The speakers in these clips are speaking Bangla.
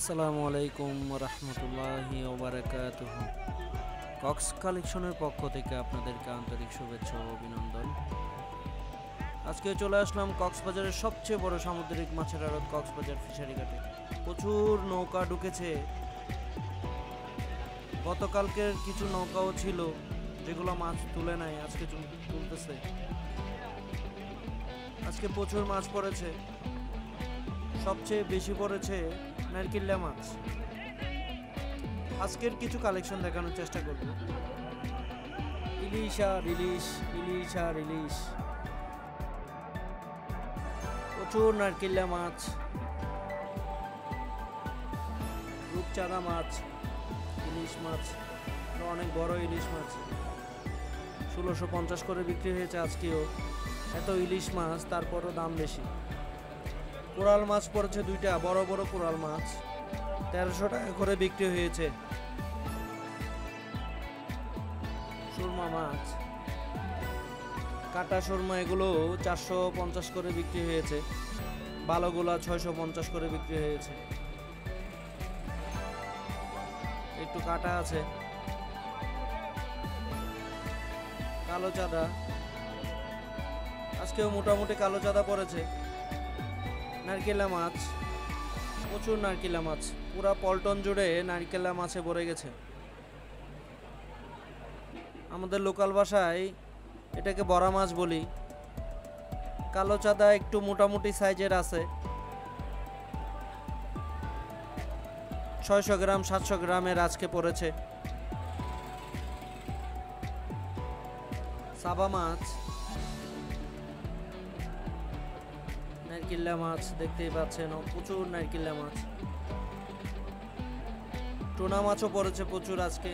আসসালামু আলাইকুম রহমতুল্লাহি ওয়া বারাকাতুহু। কক্স কালেকশনের পক্ষ থেকে আপনাদেরকে আন্তরিক শুভেচ্ছা ও অভিনন্দন। আজকে চলে আসলাম কক্সবাজারের সবচেয়ে বড় সামুদ্রিক মাছের আড়ত কক্সবাজার ফিশারি ঘাটে। প্রচুর নৌকা ঢুকেছে। গতকালকের কিছু নৌকাও ছিল যেগুলো মাছ তুলে নাই, আজকে তুলতেছে। আজকে প্রচুর মাছ পড়েছে, সবচেয়ে বেশি পড়েছে নারকেল্লা মাছ। আজকের কিছু কালেকশন দেখানোর চেষ্টা করব। ইলিশ আর ইলিশ, ইলিশ আর ইলিশ, প্রচুর নারকেল্লা মাছ, রূপচাঁদা মাছ, ইলিশ মাছ, অনেক বড় ইলিশ মাছ 1650 করে বিক্রি হয়েছে আজকেও। এত ইলিশ মাছ, তারপরও দাম বেশি। কোরাল মাছ পড়েছে দুইটা, বড় বড় কোরাল মাছ 1300 টাকা করে বিক্রি হয়েছে। সুরমা মাছ, কাটা সুরমা, এগুলো 450 করে বিক্রি হয়েছে। ভালোগুলা 650 করে বিক্রি হয়েছে। একটু কাটা আছে। কালো চাঁদা, আজকেও মোটামুটি কালো চাঁদা পড়েছে। নারকেলা মাছ, প্রচুর নারকেলা মাছ, পুরা পল্টন জুড়ে নারকেলা মাছে ভরে গেছে। আমাদের লোকাল ভাষায় এটাকে বড়া মাছ বলি। কালো চাঁদা একটু মোটামুটি সাইজের আছে, 600 গ্রাম 700 গ্রামের আজকে পড়েছে। সাবা মাছ, নারকেল্লা মাছ দেখতেই পাচ্ছেন, প্রচুর নারকেল্লা মাছ। টুনা মাছও পড়েছে প্রচুর আজকে।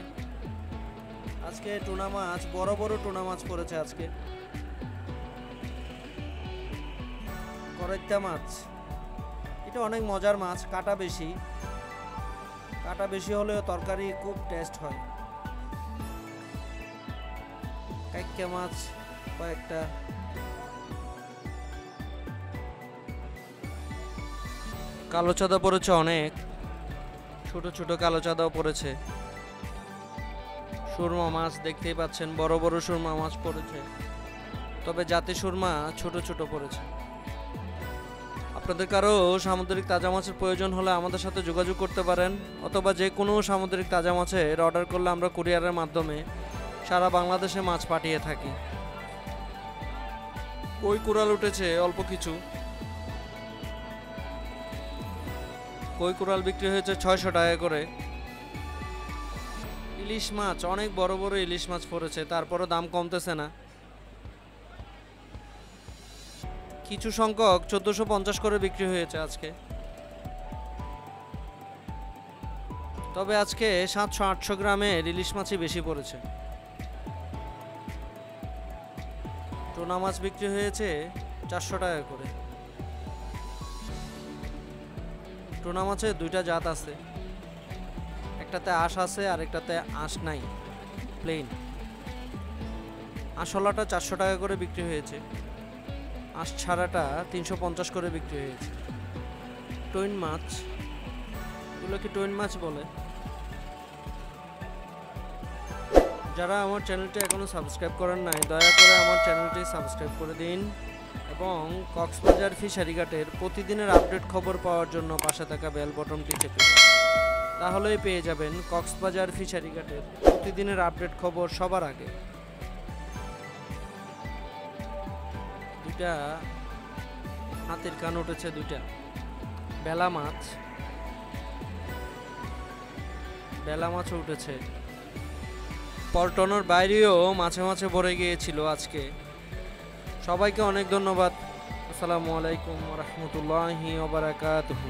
আজকে টুনা মাছ, বড় বড় টুনা মাছ পড়েছে আজকে। করৈত্যা মাছ, এটা অনেক মজার মাছ, কাটা বেশি। কাটা বেশি হলেও তরকারি খুব টেস্ট হয়। কাইক্কা মাছ কয়েকটা। কালো চাঁদা পড়েছে অনেক, ছোট ছোট কালো চাঁদাও পড়েছে। সুরমা মাছ দেখতেই পাচ্ছেন, বড় বড় সুরমা মাছ পড়েছে, তবে জাতি সুরমা ছোট ছোট পড়েছে। আপনাদের কারো সামুদ্রিক তাজা মাছের প্রয়োজন হলে আমাদের সাথে যোগাযোগ করতে পারেন, অথবা যে কোনো সামুদ্রিক তাজা মাছের অর্ডার করলে আমরা কুরিয়ারের মাধ্যমে সারা বাংলাদেশে মাছ পাঠিয়ে থাকি। কই কুড়াল উঠেছে অল্প কিছু। কই কুড়াল বিক্রি হয়েছে 600 টাকা করে। ইলিশ মাছ, অনেক বড় বড় ইলিশ মাছ পড়েছে, তারপরও দাম কমতেছে না। কিছু সংখ্যক 1450 করে বিক্রি হয়েছে আজকে। তবে আজকে 700-800 গ্রামের ইলিশ মাছই বেশি পড়েছে। টুনা মাছ বিক্রি হয়েছে 400 টাকা করে। টুনা মাছের দুইটা জাত আছে, একটাতে আঁশ আছে আর একটাতে আঁশ নাই, প্লেন। আঁশওয়ালাটা 400 টাকা করে বিক্রি হয়েছে, আঁশ ছাড়াটা 350 করে বিক্রি হয়েছে। টইন মাছ, এগুলো কি টইন মাছ বলে? যারা আমার চ্যানেলটি এখনো সাবস্ক্রাইব করেন নাই, দয়া করে আমার চ্যানেলটি সাবস্ক্রাইব করে দিন এবং কক্সবাজার ফিশারি ঘাটের প্রতিদিনের আপডেট খবর পাওয়ার জন্য পাশে থাকা বেল বটনটি চেপে দিন। তাহলেই পেয়ে যাবেন কক্সবাজার ফিশারি ঘাটের প্রতিদিনের আপডেট খবর সবার আগে। দুইটা হাতির কান উঠেছে, দুইটা বেলা মাছ, বেলা মাছও উঠেছে। পল্টনের বাইরেও মাছে মাছে ভরে গিয়েছিল আজকে। সবাইকে অনেক ধন্যবাদ। আসসালামু আলাইকুম রহমতুল্লাহি ওয়া বারাকাতুহু।